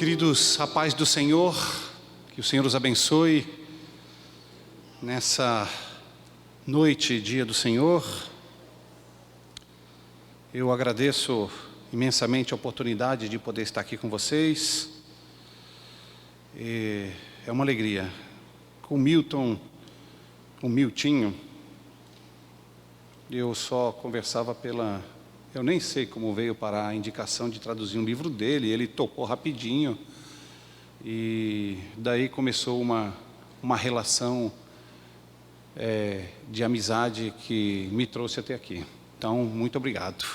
Queridos, a paz do Senhor, que o Senhor os abençoe nessa noite, dia do Senhor. Eu agradeço imensamente a oportunidade de poder estar aqui com vocês. É uma alegria. Com o Miltinho, eu só conversava eu nem sei como veio parar a indicação de traduzir um livro dele, ele topou rapidinho, e daí começou uma relação de amizade que me trouxe até aqui. Então, muito obrigado.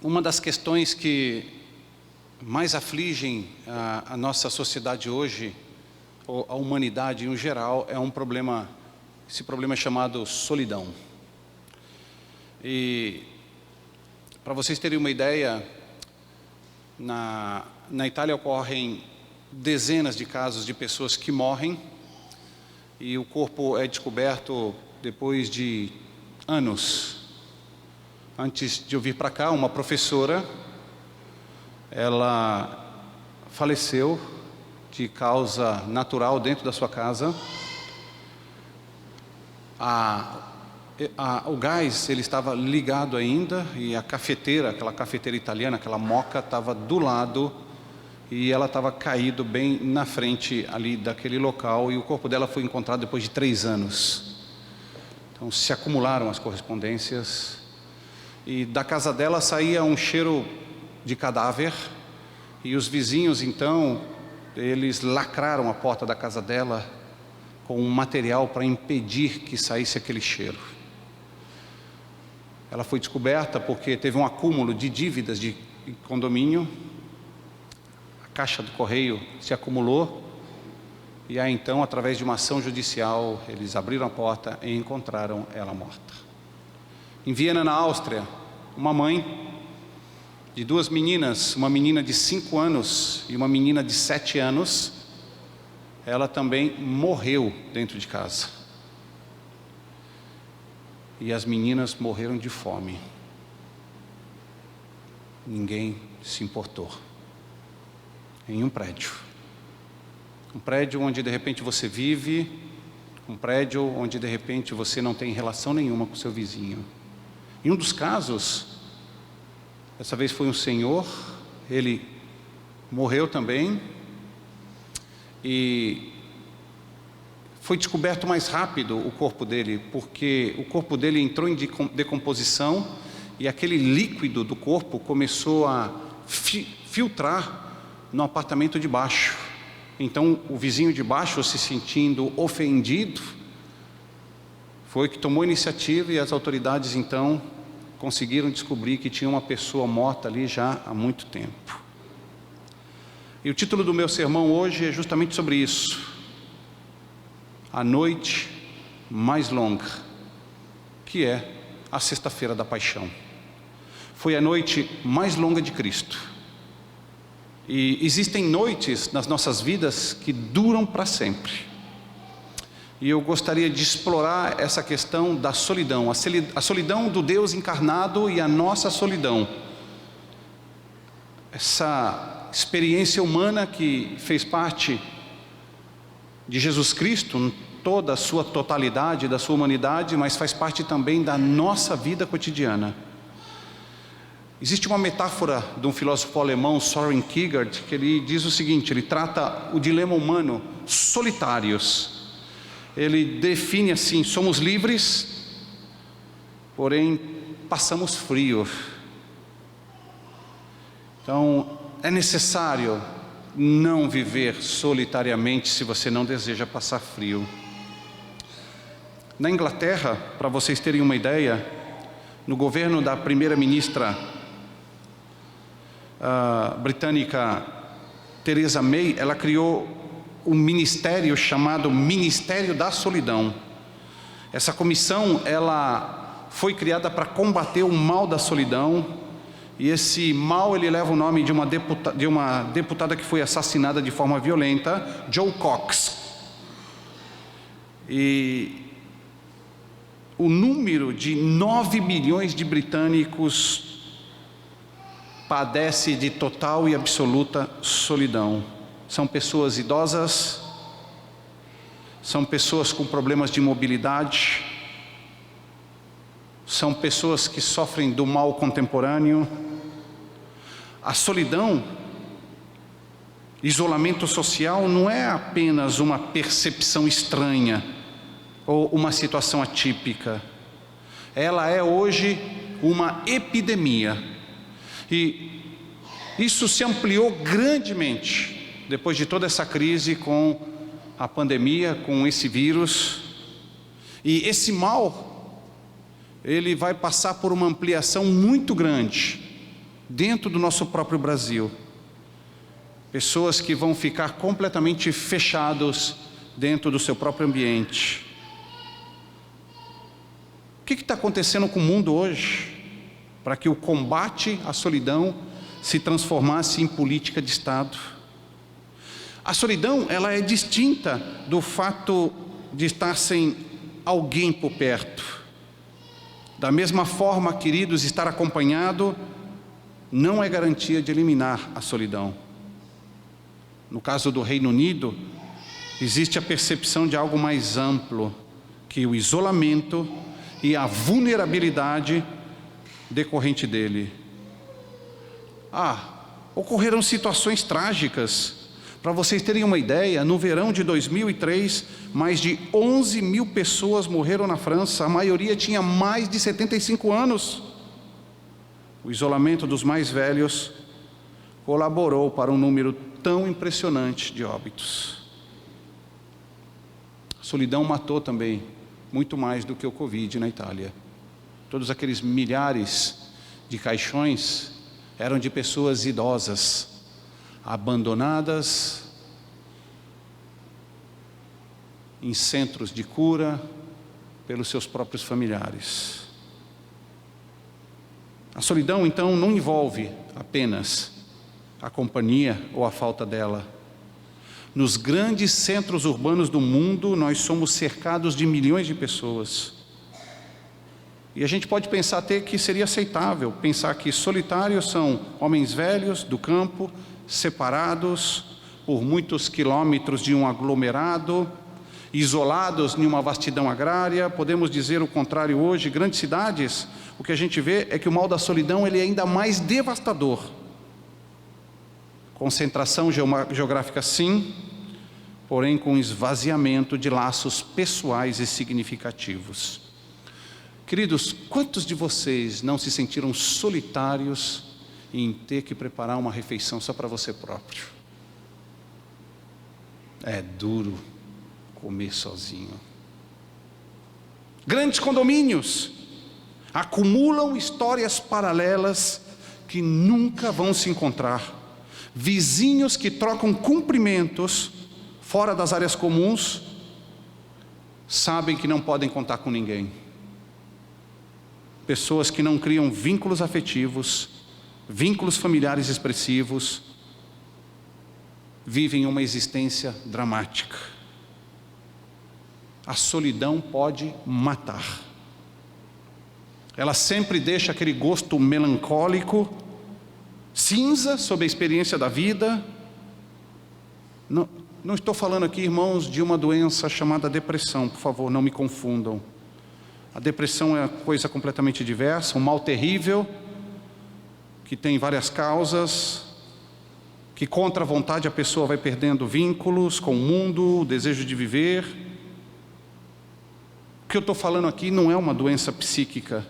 Uma das questões que mais afligem a nossa sociedade hoje, ou a humanidade em geral, é esse problema chamado solidão. E, para vocês terem uma ideia, na Itália ocorrem dezenas de casos de pessoas que morrem e o corpo é descoberto depois de anos. Antes de eu vir para cá, uma professora, ela faleceu de causa natural dentro da sua casa. O gás, ele estava ligado ainda, e a cafeteira, aquela cafeteira italiana, aquela moca, estava do lado, e ela estava caído bem na frente ali daquele local, e o corpo dela foi encontrado depois de 3 anos. Então se acumularam as correspondências, e da casa dela saía um cheiro de cadáver, e os vizinhos então, eles lacraram a porta da casa dela com um material para impedir que saísse aquele cheiro. Ela foi descoberta porque teve um acúmulo de dívidas de condomínio, a caixa do correio se acumulou, e aí então, através de uma ação judicial, eles abriram a porta e encontraram ela morta. Em Viena, na Áustria, uma mãe de 2 meninas, uma menina de 5 anos e uma menina de 7 anos, ela também morreu dentro de casa. E as meninas morreram de fome. Ninguém se importou. Em um prédio. Um prédio onde de repente você vive, um prédio onde de repente você não tem relação nenhuma com seu vizinho. Em um dos casos, dessa vez foi um senhor, ele morreu também, e foi descoberto mais rápido o corpo dele, porque o corpo dele entrou em decomposição, e aquele líquido do corpo começou a filtrar no apartamento de baixo. Então o vizinho de baixo, se sentindo ofendido, foi que tomou a iniciativa, e as autoridades então conseguiram descobrir que tinha uma pessoa morta ali já há muito tempo. E o título do meu sermão hoje é justamente sobre isso: a noite mais longa, que é a sexta-feira da paixão. Foi a noite mais longa de Cristo. E existem noites nas nossas vidas que duram para sempre. E eu gostaria de explorar essa questão da solidão, a solidão do Deus encarnado e a nossa solidão. Essa experiência humana que fez parte de Jesus Cristo, toda a sua totalidade, da sua humanidade, mas faz parte também da nossa vida cotidiana. Existe uma metáfora de um filósofo alemão, Soren Kierkegaard, que ele diz o seguinte, ele trata o dilema humano, solitários. Ele define assim: somos livres, porém passamos frio. Então é necessário não viver solitariamente se você não deseja passar frio. Na Inglaterra, para vocês terem uma ideia, no governo da primeira-ministra britânica Theresa May, ela criou um ministério chamado Ministério da Solidão. Essa comissão, ela foi criada para combater o mal da solidão. E esse mal, ele leva o nome de uma deputada que foi assassinada de forma violenta, Jo Cox. E o número de 9 milhões de britânicos padece de total e absoluta solidão. São pessoas idosas, são pessoas com problemas de mobilidade, são pessoas que sofrem do mal contemporâneo. A solidão, isolamento social, não é apenas uma percepção estranha ou uma situação atípica. Ela é hoje uma epidemia. E isso se ampliou grandemente depois de toda essa crise com a pandemia, com esse vírus. E esse mal, ele vai passar por uma ampliação muito grande dentro do nosso próprio Brasil. Pessoas que vão ficar completamente fechados dentro do seu próprio ambiente. O que está acontecendo com o mundo hoje para que o combate à solidão se transformasse em política de Estado? A solidão, ela é distinta do fato de estar sem alguém por perto. Da mesma forma, queridos, estar acompanhado não é garantia de eliminar a solidão. No caso do Reino Unido, existe a percepção de algo mais amplo, que o isolamento e a vulnerabilidade decorrente dele. Ocorreram situações trágicas. Para vocês terem uma ideia, no verão de 2003, mais de 11 mil pessoas morreram na França, a maioria tinha mais de 75 anos. O isolamento dos mais velhos colaborou para um número tão impressionante de óbitos. A solidão matou também muito mais do que o Covid na Itália. Todos aqueles milhares de caixões eram de pessoas idosas, abandonadas em centros de cura pelos seus próprios familiares. A solidão, então, não envolve apenas a companhia ou a falta dela. Nos grandes centros urbanos do mundo, nós somos cercados de milhões de pessoas. E a gente pode pensar até que seria aceitável pensar que solitários são homens velhos do campo, separados por muitos quilômetros de um aglomerado, isolados em uma vastidão agrária. Podemos dizer o contrário hoje. Grandes cidades, o que a gente vê é que o mal da solidão ele é ainda mais devastador. Concentração geográfica sim, porém com esvaziamento de laços pessoais e significativos. Queridos, quantos de vocês não se sentiram solitários em ter que preparar uma refeição só para você próprio? É duro comer sozinho. Grandes condomínios acumulam histórias paralelas que nunca vão se encontrar. Vizinhos que trocam cumprimentos fora das áreas comuns, sabem que não podem contar com ninguém. Pessoas que não criam vínculos afetivos, vínculos familiares expressivos, vivem uma existência dramática. A solidão pode matar. Ela sempre deixa aquele gosto melancólico, cinza sobre a experiência da vida. Não estou falando aqui, irmãos, de uma doença chamada depressão, por favor, não me confundam. A depressão é coisa completamente diversa, um mal terrível, que tem várias causas, que contra a vontade a pessoa vai perdendo vínculos com o mundo, o desejo de viver. O que eu estou falando aqui não é uma doença psíquica,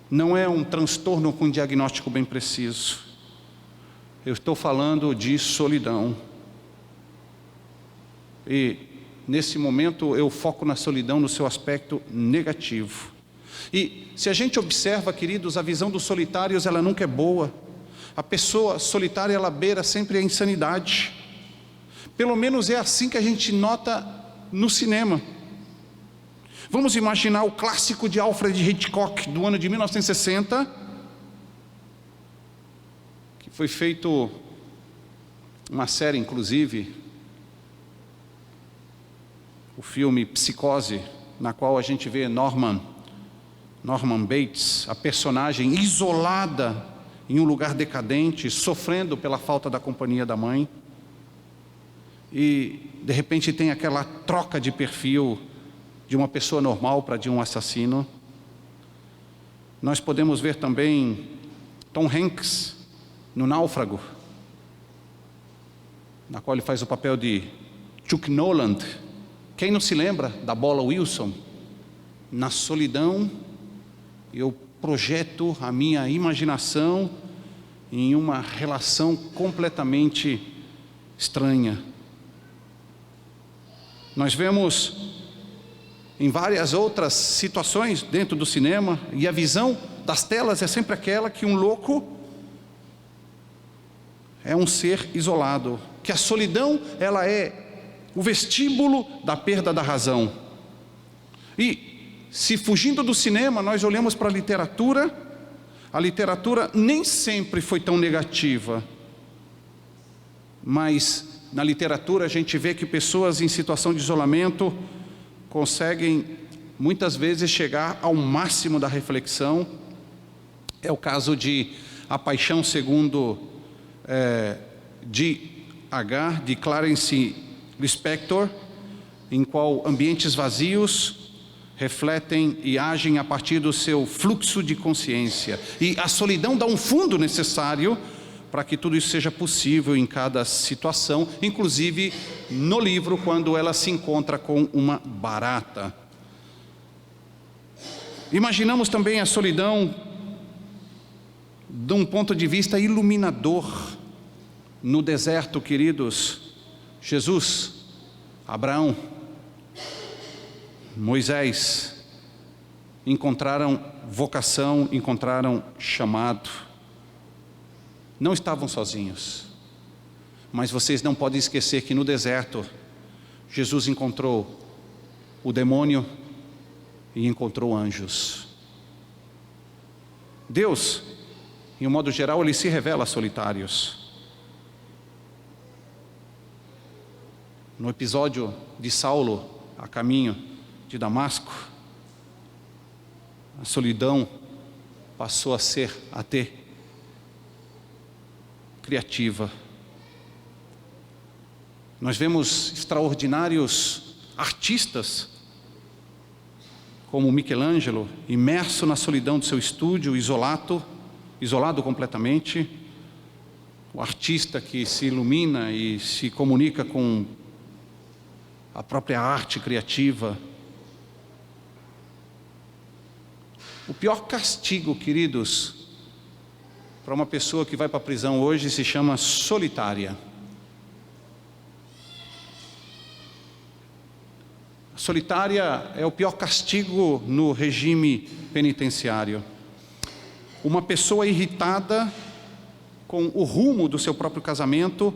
não é um transtorno com diagnóstico bem preciso. Eu estou falando de solidão. E nesse momento eu foco na solidão no seu aspecto negativo. E se a gente observa, queridos, a visão dos solitários, ela nunca é boa. A pessoa solitária, ela beira sempre a insanidade. Pelo menos é assim que a gente nota no cinema. Vamos imaginar o clássico de Alfred Hitchcock, do ano de 1960, que foi feito uma série, inclusive, o filme Psicose, na qual a gente vê Norman Bates, a personagem isolada em um lugar decadente, sofrendo pela falta da companhia da mãe. E de repente tem aquela troca de perfil de uma pessoa normal para de um assassino. Nós podemos ver também Tom Hanks no Náufrago, na qual ele faz o papel de Chuck Noland. Quem não se lembra da Bola Wilson? Na solidão, eu projeto a minha imaginação em uma relação completamente estranha. Nós vemos em várias outras situações dentro do cinema, e a visão das telas é sempre aquela que um louco é um ser isolado, que a solidão ela é o vestíbulo da perda da razão. E se fugindo do cinema nós olhamos para a literatura nem sempre foi tão negativa, mas na literatura a gente vê que pessoas em situação de isolamento conseguem muitas vezes chegar ao máximo da reflexão. É o caso de A Paixão Segundo D.H., de Clarice Lispector, em qual ambientes vazios refletem e agem a partir do seu fluxo de consciência. E a solidão dá um fundo necessário para que tudo isso seja possível em cada situação, inclusive no livro, quando ela se encontra com uma barata. Imaginamos também a solidão de um ponto de vista iluminador. No deserto, queridos, Jesus, Abraão, Moisés encontraram vocação, encontraram chamado. Não estavam sozinhos, mas vocês não podem esquecer que no deserto Jesus encontrou o demônio e encontrou anjos. Deus, em um modo geral, ele se revela a solitários. No episódio de Saulo a caminho de Damasco, a solidão passou a ser até criativa. Nós vemos extraordinários artistas, como Michelangelo, imerso na solidão do seu estúdio, isolado completamente. O artista que se ilumina e se comunica com a própria arte criativa. O pior castigo, queridos, para uma pessoa que vai para a prisão hoje se chama solitária. A solitária é o pior castigo no regime penitenciário. Uma pessoa irritada com o rumo do seu próprio casamento,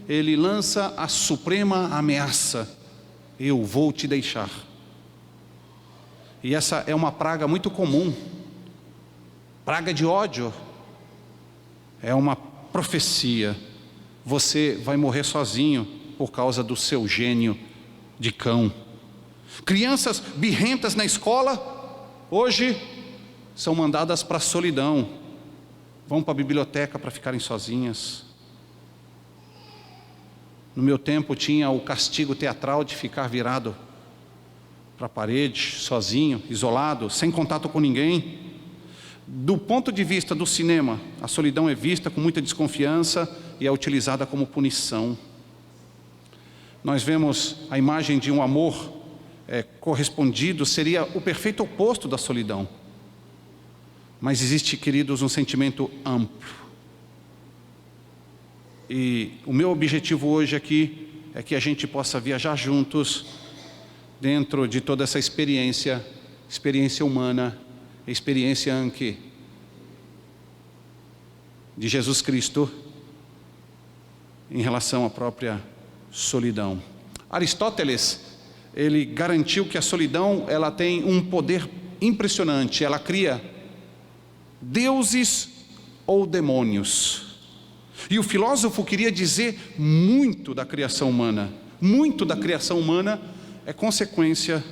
ele lança a suprema ameaça: eu vou te deixar. E essa é uma praga muito comum, praga de ódio. É uma profecia: você vai morrer sozinho por causa do seu gênio de cão. Crianças birrentas na escola, hoje são mandadas para a solidão, vão para a biblioteca para ficarem sozinhas. No meu tempo tinha o castigo teatral de ficar virado para a parede, sozinho, isolado, sem contato com ninguém. Do ponto de vista do cinema, a solidão é vista com muita desconfiança e é utilizada como punição. Nós vemos a imagem de um amor correspondido, seria o perfeito oposto da solidão. Mas existe, queridos, um sentimento amplo. E o meu objetivo hoje aqui é que a gente possa viajar juntos dentro de toda essa experiência humana, experiência Anki de Jesus Cristo em relação à própria solidão. Aristóteles, ele garantiu que a solidão ela tem um poder impressionante, ela cria deuses ou demônios. E o filósofo queria dizer muito da criação humana. Muito da criação humana é consequência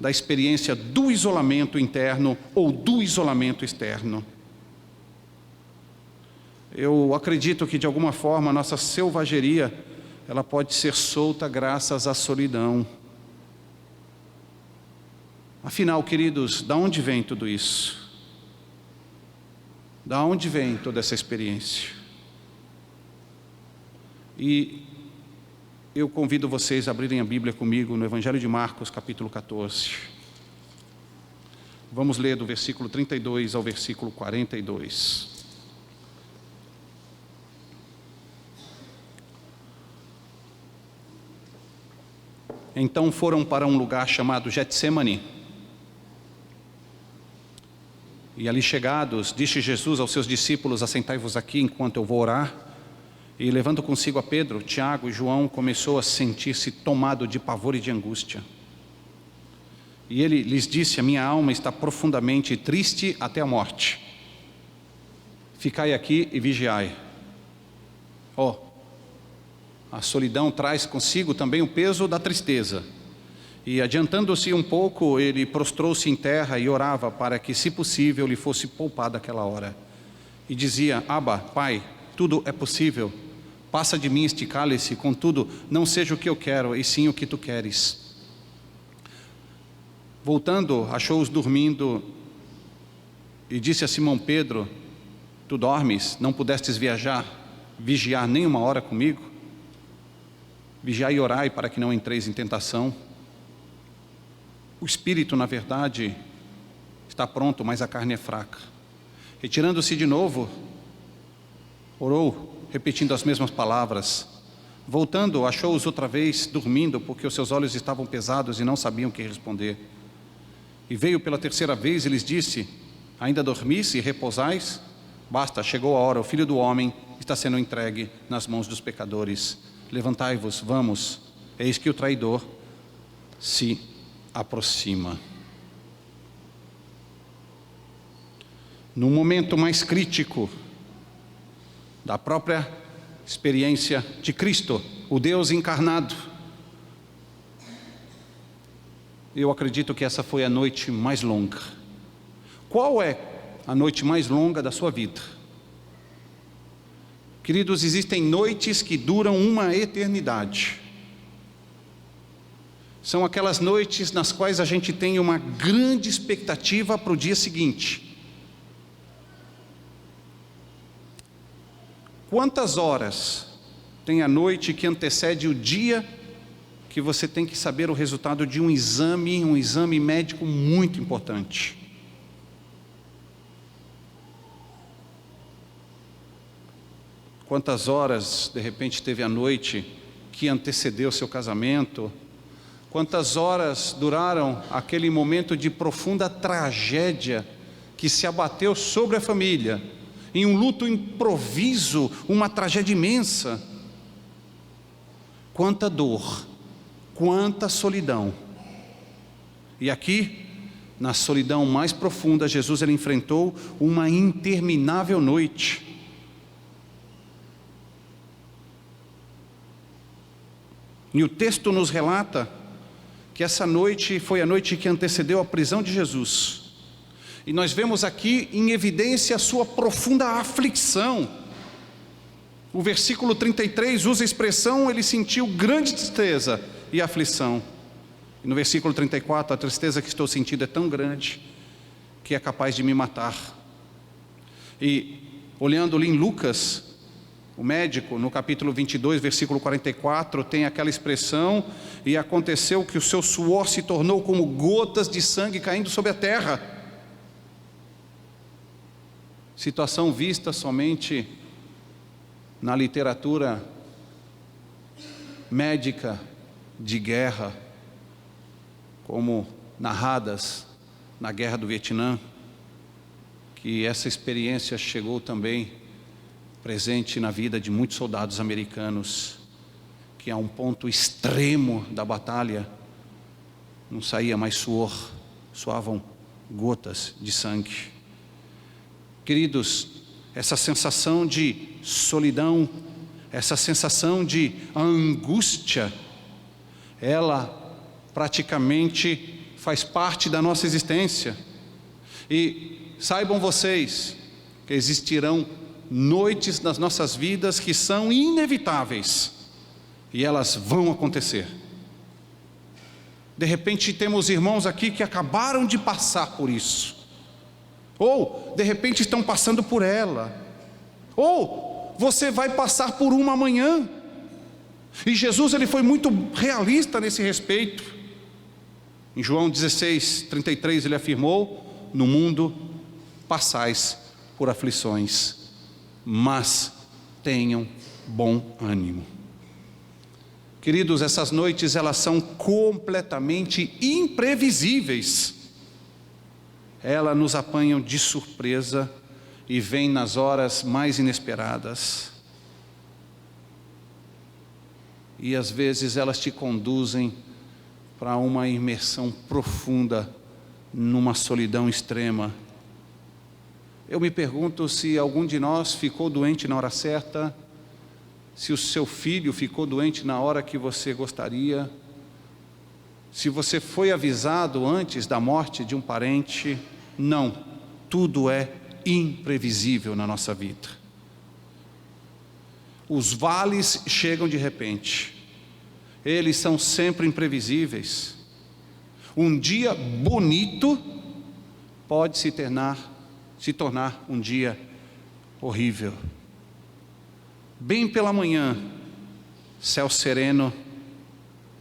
da experiência do isolamento interno ou do isolamento externo. Eu acredito que de alguma forma a nossa selvageria, ela pode ser solta graças à solidão. Afinal, queridos, da onde vem tudo isso? Da onde vem toda essa experiência? E eu convido vocês a abrirem a Bíblia comigo no Evangelho de Marcos, capítulo 14. Vamos ler do versículo 32 ao versículo 42. Então foram para um lugar chamado Getsêmani. E ali chegados, disse Jesus aos seus discípulos: assentai-vos aqui enquanto eu vou orar. E levando consigo a Pedro, Tiago e João, começou a sentir-se tomado de pavor e de angústia. E ele lhes disse: a minha alma está profundamente triste até a morte. Ficai aqui e vigiai. A solidão traz consigo também o peso da tristeza. E adiantando-se um pouco, ele prostrou-se em terra e orava para que, se possível, lhe fosse poupada aquela hora. E dizia: Abba, Pai, tudo é possível. Passa de mim este cálice, contudo, não seja o que eu quero, e sim o que tu queres. Voltando, achou-os dormindo e disse a Simão Pedro: tu dormes, não pudestes vigiar nem uma hora comigo? Vigiai e orai para que não entreis em tentação. O espírito, na verdade, está pronto, mas a carne é fraca. Retirando-se de novo, orou, repetindo as mesmas palavras. Voltando, achou-os outra vez dormindo, porque os seus olhos estavam pesados e não sabiam o que responder. E veio pela terceira vez e lhes disse: ainda dormis e repousais? Basta, chegou a hora, o Filho do Homem está sendo entregue nas mãos dos pecadores. Levantai-vos, vamos, eis que o traidor se aproxima. No momento mais crítico da própria experiência de Cristo, o Deus encarnado, eu acredito que essa foi a noite mais longa. Qual é a noite mais longa da sua vida? Queridos, existem noites que duram uma eternidade. São aquelas noites nas quais a gente tem uma grande expectativa para o dia seguinte. Quantas horas tem a noite que antecede o dia que você tem que saber o resultado de um exame médico muito importante? Quantas horas, de repente, teve a noite que antecedeu o seu casamento? Quantas horas duraram aquele momento de profunda tragédia que se abateu sobre a família, em um luto improviso, uma tragédia imensa? Quanta dor, quanta solidão. E aqui, na solidão mais profunda, Jesus ele enfrentou uma interminável noite. E o texto nos relata que essa noite foi a noite que antecedeu a prisão de Jesus. E nós vemos aqui em evidência a sua profunda aflição. O versículo 33 usa a expressão: ele sentiu grande tristeza e aflição. E no versículo 34, a tristeza que estou sentindo é tão grande que é capaz de me matar. E olhando ali em Lucas, o médico, no capítulo 22, versículo 44, tem aquela expressão: e aconteceu que o seu suor se tornou como gotas de sangue caindo sobre a terra. Situação vista somente na literatura médica de guerra, como narradas na Guerra do Vietnã, que essa experiência chegou também presente na vida de muitos soldados americanos, que a um ponto extremo da batalha não saía mais suor, soavam gotas de sangue. Queridos, essa sensação de solidão, essa sensação de angústia, ela praticamente faz parte da nossa existência. E saibam vocês que existirão noites nas nossas vidas que são inevitáveis, e elas vão acontecer. De repente temos irmãos aqui que acabaram de passar por isso, ou de repente estão passando por ela, ou você vai passar por uma amanhã. E Jesus, ele foi muito realista nesse respeito. Em João 16:33 ele afirmou: no mundo passais por aflições, mas tenham bom ânimo. Queridos, essas noites elas são completamente imprevisíveis. Elas nos apanham de surpresa e vêm nas horas mais inesperadas. E às vezes elas te conduzem para uma imersão profunda, numa solidão extrema. Eu me pergunto se algum de nós ficou doente na hora certa, se o seu filho ficou doente na hora que você gostaria, se você foi avisado antes da morte de um parente. Não, tudo é imprevisível na nossa vida. Os vales chegam de repente, eles são sempre imprevisíveis. Um dia bonito pode se tornar um dia horrível. Bem pela manhã, céu sereno,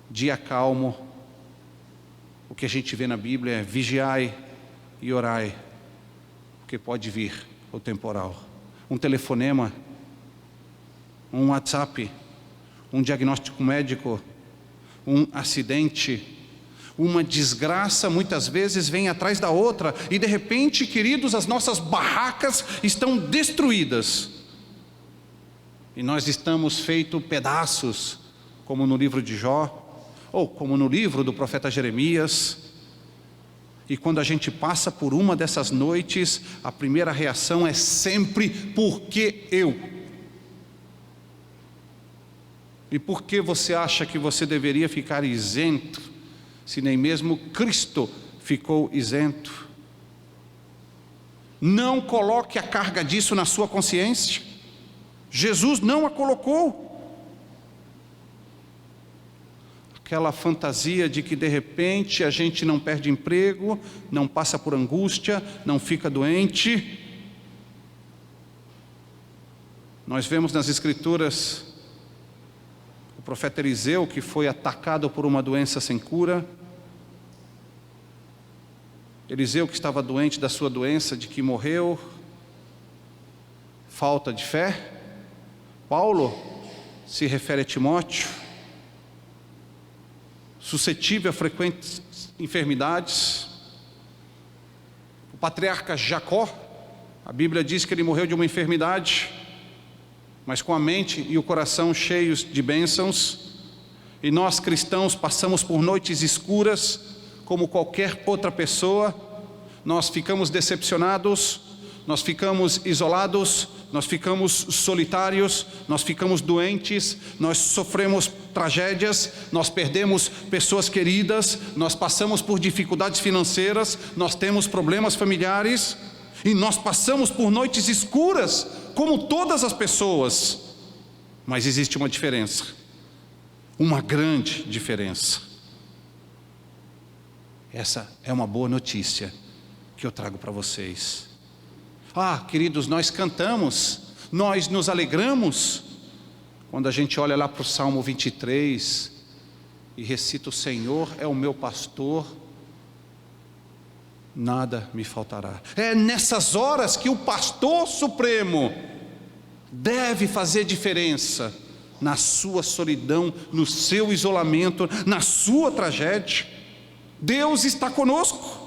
dia calmo. O que a gente vê na Bíblia é: vigiai e orai, porque pode vir o temporal. Um telefonema, um WhatsApp, um diagnóstico médico, um acidente, uma desgraça muitas vezes vem atrás da outra, e de repente, queridos, as nossas barracas estão destruídas, e nós estamos feitos pedaços, como no livro de Jó, ou como no livro do profeta Jeremias. E quando a gente passa por uma dessas noites, a primeira reação é sempre: por que eu? E por que você acha que você deveria ficar isento, se nem mesmo Cristo ficou isento? Não coloque a carga disso na sua consciência. Jesus não a colocou. Aquela fantasia de que de repente a gente não perde emprego, não passa por angústia, não fica doente. Nós vemos nas Escrituras o profeta Eliseu, que foi atacado por uma doença sem cura. Eliseu, que estava doente da sua doença, de que morreu, falta de fé. Paulo se refere a Timóteo, suscetível a frequentes enfermidades. O patriarca Jacó, a Bíblia diz que ele morreu de uma enfermidade, mas com a mente e o coração cheios de bênçãos. E nós cristãos passamos por noites escuras, como qualquer outra pessoa. Nós ficamos decepcionados, nós ficamos isolados, nós ficamos solitários, nós ficamos doentes, nós sofremos tragédias, nós perdemos pessoas queridas, nós passamos por dificuldades financeiras, nós temos problemas familiares, e nós passamos por noites escuras, como todas as pessoas. Mas existe uma diferença, uma grande diferença. Essa é uma boa notícia que eu trago para vocês. Queridos, nós cantamos, nós nos alegramos, quando a gente olha lá para o Salmo 23 e recita: o Senhor é o meu pastor, nada me faltará. É nessas horas que o pastor supremo deve fazer diferença, na sua solidão, no seu isolamento, na sua tragédia. Deus está conosco.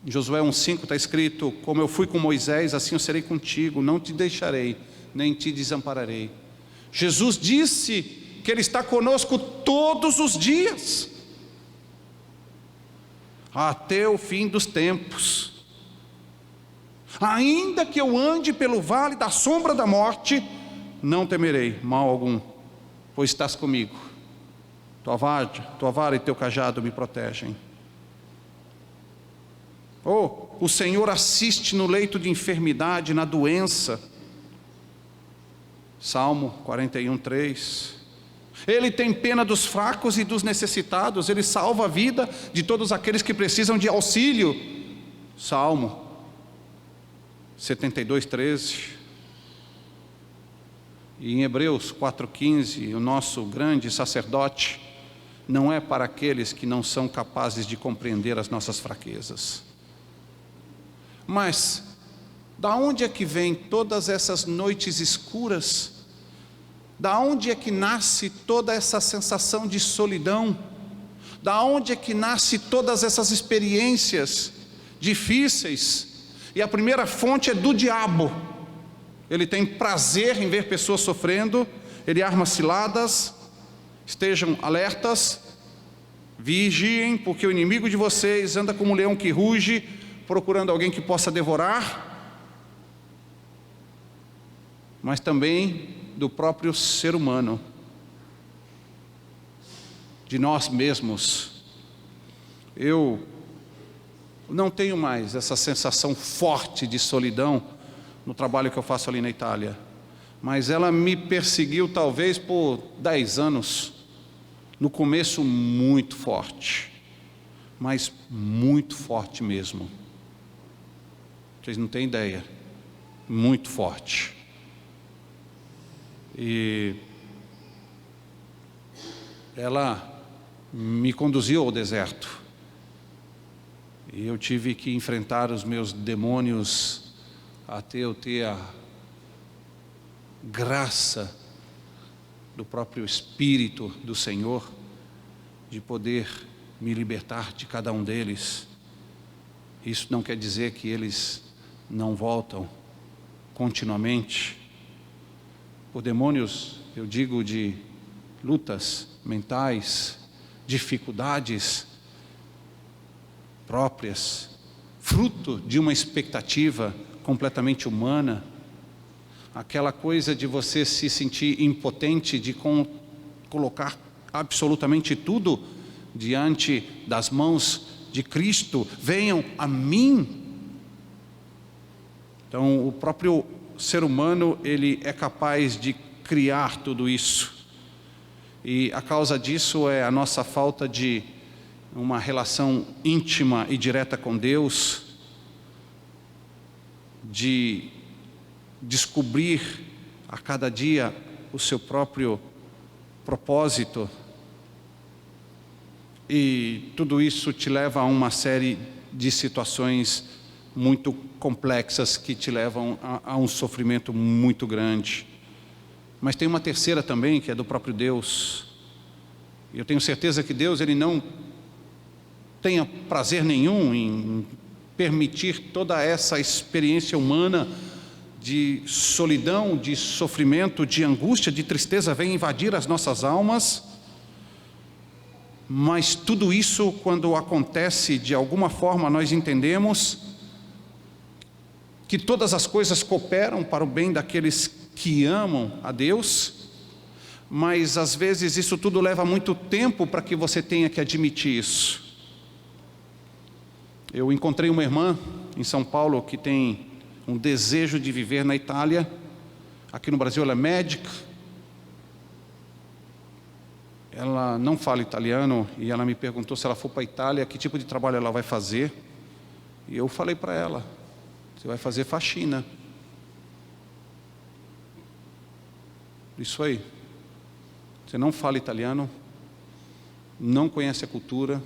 Em Josué 1,5 está escrito: como eu fui com Moisés, assim eu serei contigo, não te deixarei, nem te desampararei. Jesus disse que Ele está conosco todos os dias, até o fim dos tempos. Ainda que eu ande pelo vale da sombra da morte, não temerei mal algum, pois estás comigo. Tua vara e teu cajado me protegem. o Senhor assiste no leito de enfermidade, na doença. Salmo 41:3. Ele tem pena dos fracos e dos necessitados, Ele salva a vida de todos aqueles que precisam de auxílio. Salmo 72:13. E em Hebreus 4:15, o nosso grande sacerdote não é para aqueles que não são capazes de compreender as nossas fraquezas. Mas, da onde é que vem todas essas noites escuras? Da onde é que nasce toda essa sensação de solidão? Da onde é que nasce todas essas experiências difíceis? E a primeira fonte é do diabo. Ele tem prazer em ver pessoas sofrendo, ele arma ciladas. Estejam alertas, vigiem, porque o inimigo de vocês anda como um leão que ruge, procurando alguém que possa devorar. Mas também do próprio ser humano, de nós mesmos. Eu não tenho mais essa sensação forte de solidão no trabalho que eu faço ali na Itália, mas ela me perseguiu talvez por 10 anos, no começo muito forte, mas muito forte mesmo. Vocês não têm ideia, muito forte. E ela me conduziu ao deserto, e eu tive que enfrentar os meus demônios até eu ter a graça do próprio Espírito do Senhor, de poder me libertar de cada um deles. Isso não quer dizer que eles não voltam continuamente. Por demônios, eu digo de lutas mentais, dificuldades próprias, fruto de uma expectativa completamente humana, aquela coisa de você se sentir impotente, de colocar absolutamente tudo diante das mãos de Cristo. Venham a mim. Então, o próprio ser humano, ele é capaz de criar tudo isso, e a causa disso é a nossa falta de uma relação íntima e direta com Deus, de descobrir a cada dia o seu próprio propósito, e tudo isso te leva a uma série de situações muito complexas que te levam a um sofrimento muito grande. Mas tem uma terceira também, que é do próprio Deus. Eu tenho certeza que Deus, Ele não tenha prazer nenhum em permitir toda essa experiência humana de solidão, de sofrimento, de angústia, de tristeza, vem invadir as nossas almas. Mas tudo isso, quando acontece, de alguma forma nós entendemos que todas as coisas cooperam para o bem daqueles que amam a Deus, mas às vezes isso tudo leva muito tempo para que você tenha que admitir isso. Eu encontrei uma irmã em São Paulo que tem um desejo de viver na Itália. Aqui no Brasil ela é médica, ela não fala italiano, e ela me perguntou se ela for para a Itália, que tipo de trabalho ela vai fazer. E eu falei para ela: você vai fazer faxina. Isso aí. Você não fala italiano, não conhece a cultura,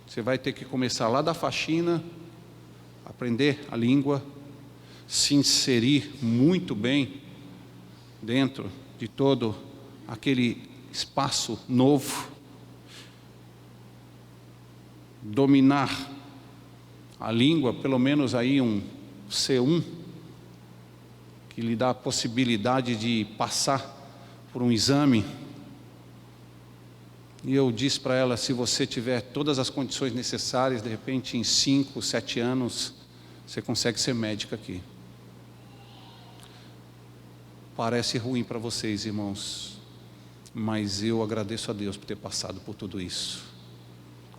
você vai ter que começar lá da faxina, aprender a língua, se inserir muito bem dentro de todo aquele espaço novo, dominar a língua, pelo menos aí um C1, que lhe dá a possibilidade de passar por um exame. E eu disse para ela: se você tiver todas as condições necessárias, de repente em 5, 7 anos, você consegue ser médica aqui. Parece ruim para vocês, irmãos, mas eu agradeço a Deus por ter passado por tudo isso.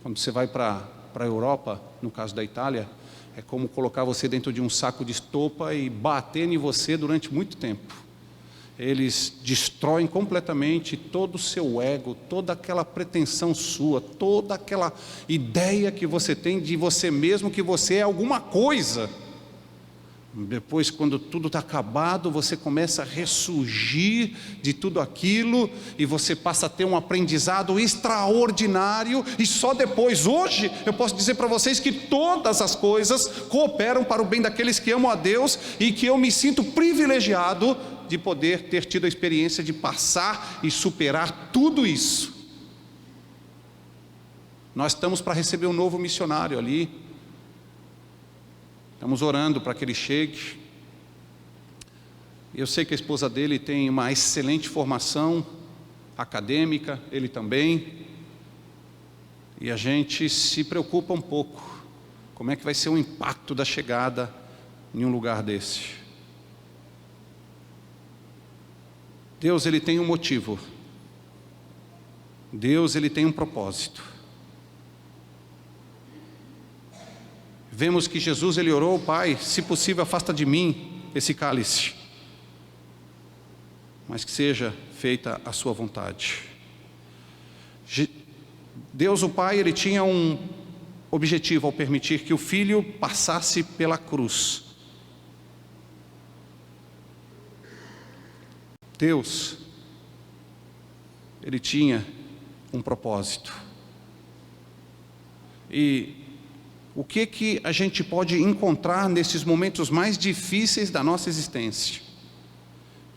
Quando você vai para a Europa, no caso da Itália, é como colocar você dentro de um saco de estopa e bater em você durante muito tempo. Eles destroem completamente todo o seu ego, toda aquela pretensão sua, toda aquela ideia que você tem de você mesmo, que você é alguma coisa. Depois, quando tudo está acabado, você começa a ressurgir de tudo aquilo e você passa a ter um aprendizado extraordinário. E só depois, hoje, eu posso dizer para vocês que todas as coisas cooperam para o bem daqueles que amam a Deus e que eu me sinto privilegiado de poder ter tido a experiência de passar e superar tudo isso. Nós estamos para receber um novo missionário ali. Estamos orando para que ele chegue. Eu sei que a esposa dele tem uma excelente formação acadêmica, ele também. E a gente se preocupa um pouco. Como é que vai ser o impacto da chegada em um lugar desse? Deus, ele tem um motivo. Deus, ele tem um propósito. Vemos que Jesus, ele orou: Pai, se possível, afasta de mim esse cálice, mas que seja feita a sua vontade. Deus, o Pai, ele tinha um objetivo ao permitir que o Filho passasse pela cruz. Deus, ele tinha um propósito. E o que a gente pode encontrar nesses momentos mais difíceis da nossa existência?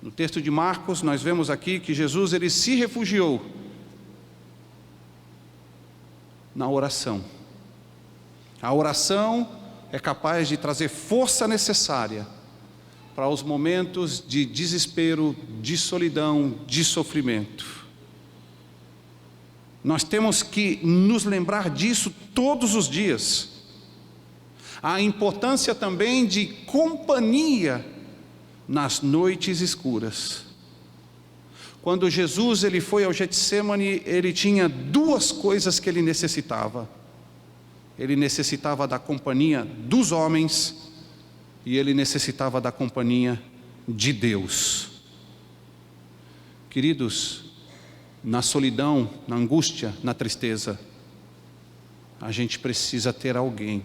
No texto de Marcos, nós vemos aqui que Jesus, ele se refugiou na oração. A oração é capaz de trazer força necessária para os momentos de desespero, de solidão, de sofrimento. Nós temos que nos lembrar disso todos os dias. A importância também de companhia nas noites escuras. Quando Jesus, ele foi ao Getsemane, ele tinha duas coisas que ele necessitava. Ele necessitava da companhia dos homens e ele necessitava da companhia de Deus. Queridos, na solidão, na angústia, na tristeza, a gente precisa ter alguém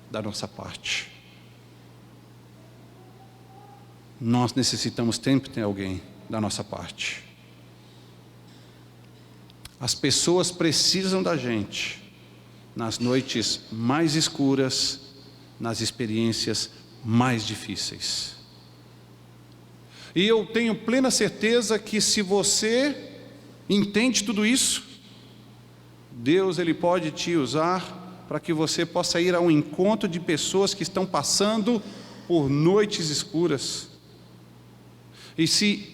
da nossa parte. Nós necessitamos sempre ter alguém da nossa parte. As pessoas precisam da gente nas noites mais escuras, nas experiências mais difíceis. E eu tenho plena certeza que se você entende tudo isso, Deus, ele pode te usar para que você possa ir ao encontro de pessoas que estão passando por noites escuras. E se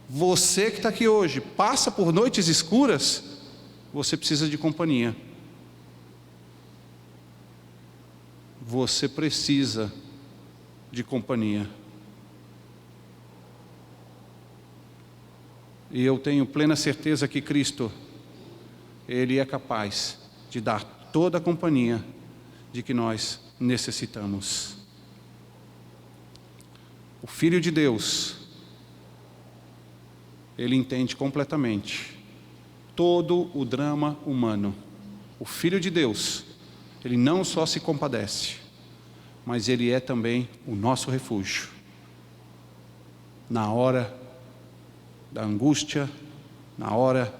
você que está aqui hoje passa por noites escuras, você precisa de companhia. Você precisa de companhia. E eu tenho plena certeza que Cristo, ele é capaz de dar toda a companhia de que nós necessitamos. O Filho de Deus, ele entende completamente todo o drama humano. O Filho de Deus, ele não só se compadece, mas ele é também o nosso refúgio. Na hora da angústia, na hora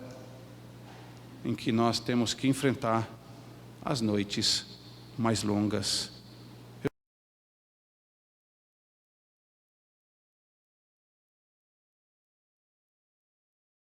em que nós temos que enfrentar as noites mais longas